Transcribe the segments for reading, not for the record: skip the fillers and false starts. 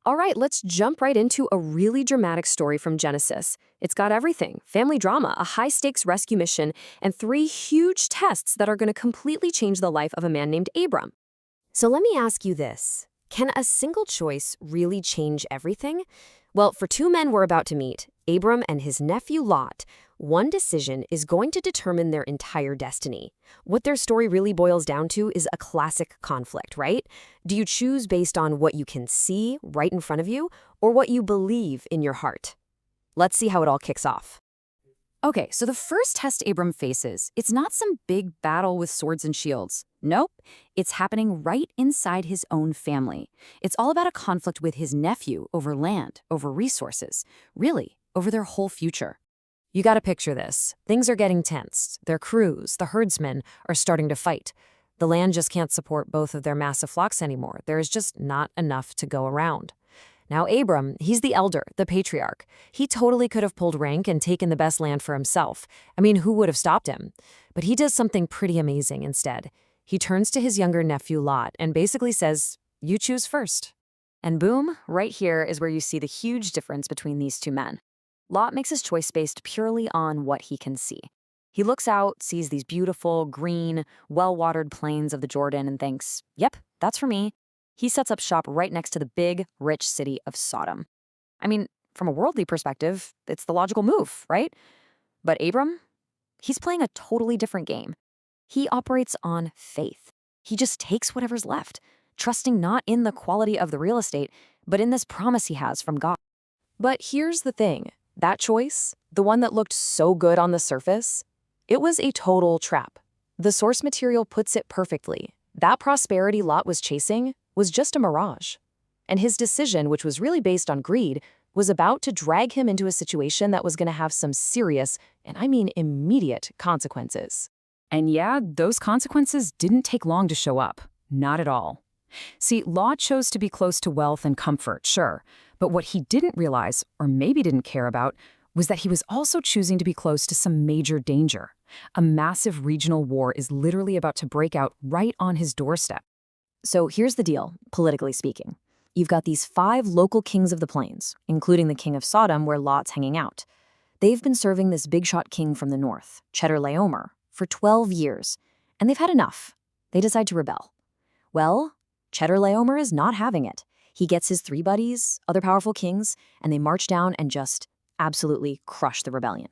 All right, let's jump right into a really dramatic story from Genesis. It's got everything: family drama, a high stakes rescue mission, and three huge tests that are going to completely change the life of a man named Abram. So let me ask you this: can a single choice really change everything? Well, for two men we're about to meet, Abram and his nephew Lot, one decision is going to determine their entire destiny. What their story really boils down to is a classic conflict, right? Do you choose based on what you can see right in front of you or what you believe in your heart? Let's see how it all kicks off. Okay, so the first test Abram faces, it's not some big battle with swords and shields. Nope, it's happening right inside his own family. It's all about a conflict with his nephew over land, over resources, really, over their whole future. You gotta picture this. Things are getting tense. Their crews, the herdsmen, are starting to fight. The land just can't support both of their massive flocks anymore. There is just not enough to go around. Now, Abram, he's the elder, the patriarch. He totally could have pulled rank and taken the best land for himself. I mean, who would have stopped him? But he does something pretty amazing instead. He turns to his younger nephew Lot and basically says, "You choose first." And boom, right here is where you see the huge difference between these two men. Lot makes his choice based purely on what he can see. He looks out, sees these beautiful, green, well-watered plains of the Jordan and thinks, yep, that's for me. He sets up shop right next to the big, rich city of Sodom. I mean, from a worldly perspective, it's the logical move, right? But Abram, he's playing a totally different game. He operates on faith. He just takes whatever's left, trusting not in the quality of the real estate, but in this promise he has from God. But here's the thing: that choice, the one that looked so good on the surface, it was a total trap. The source material puts it perfectly. That prosperity Lot was chasing was just a mirage. And his decision, which was really based on greed, was about to drag him into a situation that was going to have some serious, and I mean immediate, consequences. And yeah, those consequences didn't take long to show up. Not at all. See, Lot chose to be close to wealth and comfort, sure, but what he didn't realize, or maybe didn't care about, was that he was also choosing to be close to some major danger. A massive regional war is literally about to break out right on his doorstep. So here's the deal, politically speaking. You've got these five local kings of the plains, including the king of Sodom where Lot's hanging out. They've been serving this big shot king from the north, Chedorlaomer, for 12 years, and they've had enough. They decide to rebel. Well, Chedorlaomer is not having it. He gets his three buddies, other powerful kings, and they march down and just absolutely crush the rebellion.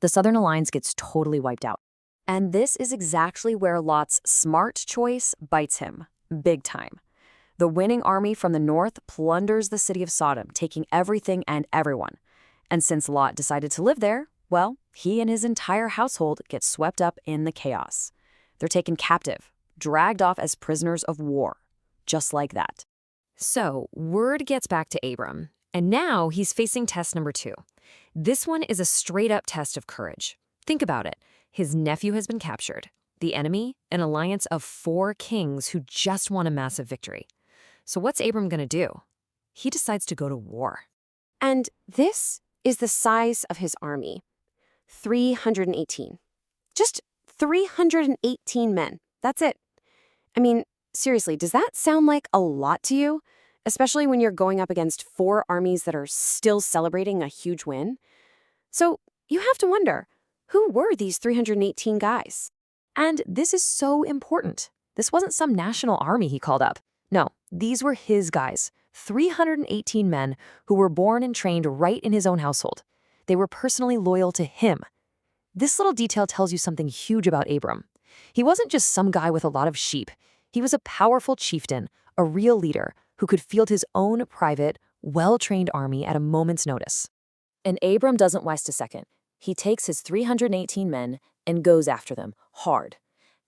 The Southern Alliance gets totally wiped out. And this is exactly where Lot's smart choice bites him, big time. The winning army from the north plunders the city of Sodom, taking everything and everyone. And since Lot decided to live there, well, he and his entire household get swept up in the chaos. They're taken captive, dragged off as prisoners of war, just like that. So, word gets back to Abram, and now he's facing test number 2. This one is a straight-up test of courage. Think about it. His nephew has been captured. The enemy, an alliance of 4 kings who just won a massive victory. So what's Abram gonna do? He decides to go to war. And this is the size of his army: 318. Just 318 men. That's it. I mean, seriously, does that sound like a lot to you? Especially when you're going up against 4 armies that are still celebrating a huge win? So you have to wonder, who were these 318 guys? And this is so important. This wasn't some national army he called up. No, these were his guys, 318 men who were born and trained right in his own household. They were personally loyal to him. This little detail tells you something huge about Abram. He wasn't just some guy with a lot of sheep. He was a powerful chieftain, a real leader who could field his own private, well-trained army at a moment's notice. And Abram doesn't waste a second. He takes his 318 men and goes after them hard.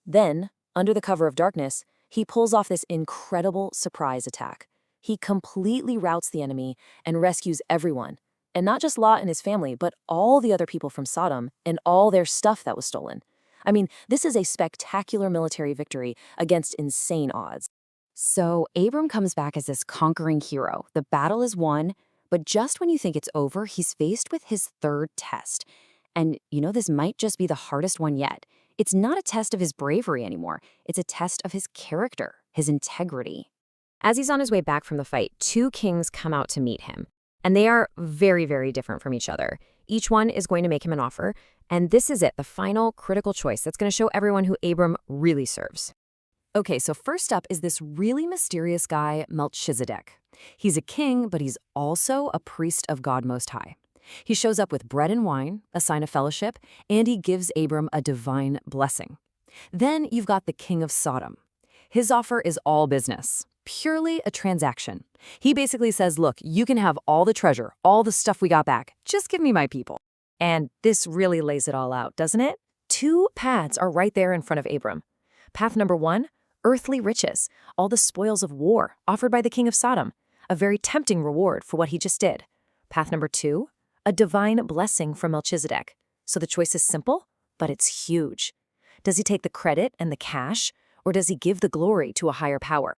Then, under the cover of darkness, he pulls off this incredible surprise attack. He completely routs the enemy and rescues everyone. And not just Lot and his family, but all the other people from Sodom and all their stuff that was stolen. I mean, this is a spectacular military victory against insane odds. So Abram comes back as this conquering hero. The battle is won, but just when you think it's over, he's faced with his third test. And this might just be the hardest one yet. It's not a test of his bravery anymore. It's a test of his character, his integrity. As he's on his way back from the fight, two kings come out to meet him. And they are very, very different from each other. Each one is going to make him an offer. And this is it, the final critical choice that's going to show everyone who Abram really serves. Okay, so first up is this really mysterious guy, Melchizedek. He's a king, but he's also a priest of God Most High. He shows up with bread and wine, a sign of fellowship, and he gives Abram a divine blessing. Then you've got the king of Sodom. His offer is all business, purely a transaction. He basically says, look, you can have all the treasure, all the stuff we got back. Just give me my people. And this really lays it all out, doesn't it? Two paths are right there in front of Abram. Path number one, earthly riches, all the spoils of war offered by the king of Sodom, a very tempting reward for what he just did. Path number two, a divine blessing from Melchizedek. So the choice is simple, but it's huge. Does he take the credit and the cash, or does he give the glory to a higher power?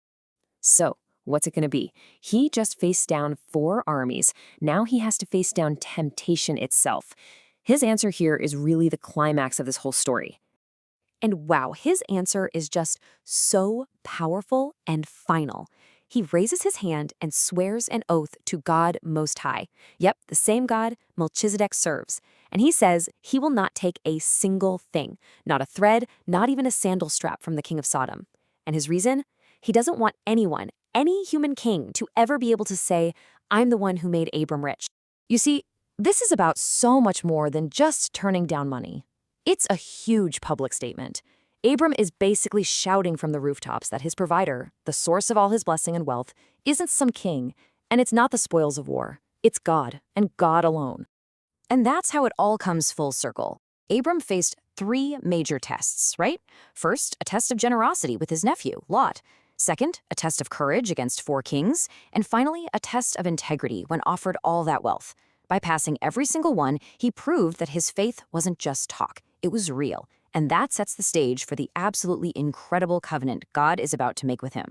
So, what's it going to be? He just faced down 4 armies. Now he has to face down temptation itself. His answer here is really the climax of this whole story. And wow, his answer is just so powerful and final. He raises his hand and swears an oath to God Most High. Yep, the same God Melchizedek serves. And he says he will not take a single thing, not a thread, not even a sandal strap from the king of Sodom. And his reason? He doesn't want anyone, any human king, to ever be able to say, I'm the one who made Abram rich. You see, this is about so much more than just turning down money. It's a huge public statement. Abram is basically shouting from the rooftops that his provider, the source of all his blessing and wealth, isn't some king, and it's not the spoils of war. It's God, and God alone. And that's how it all comes full circle. Abram faced 3 major tests, right? First, a test of generosity with his nephew, Lot. Second, a test of courage against 4 kings. And finally, a test of integrity when offered all that wealth. By passing every single one, he proved that his faith wasn't just talk, it was real. And that sets the stage for the absolutely incredible covenant God is about to make with him.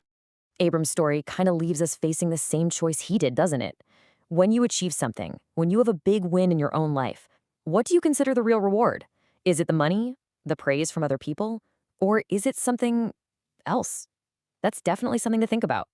Abram's story kind of leaves us facing the same choice he did, doesn't it? When you achieve something, when you have a big win in your own life, what do you consider the real reward? Is it the money, the praise from other people, or is it something else? That's definitely something to think about.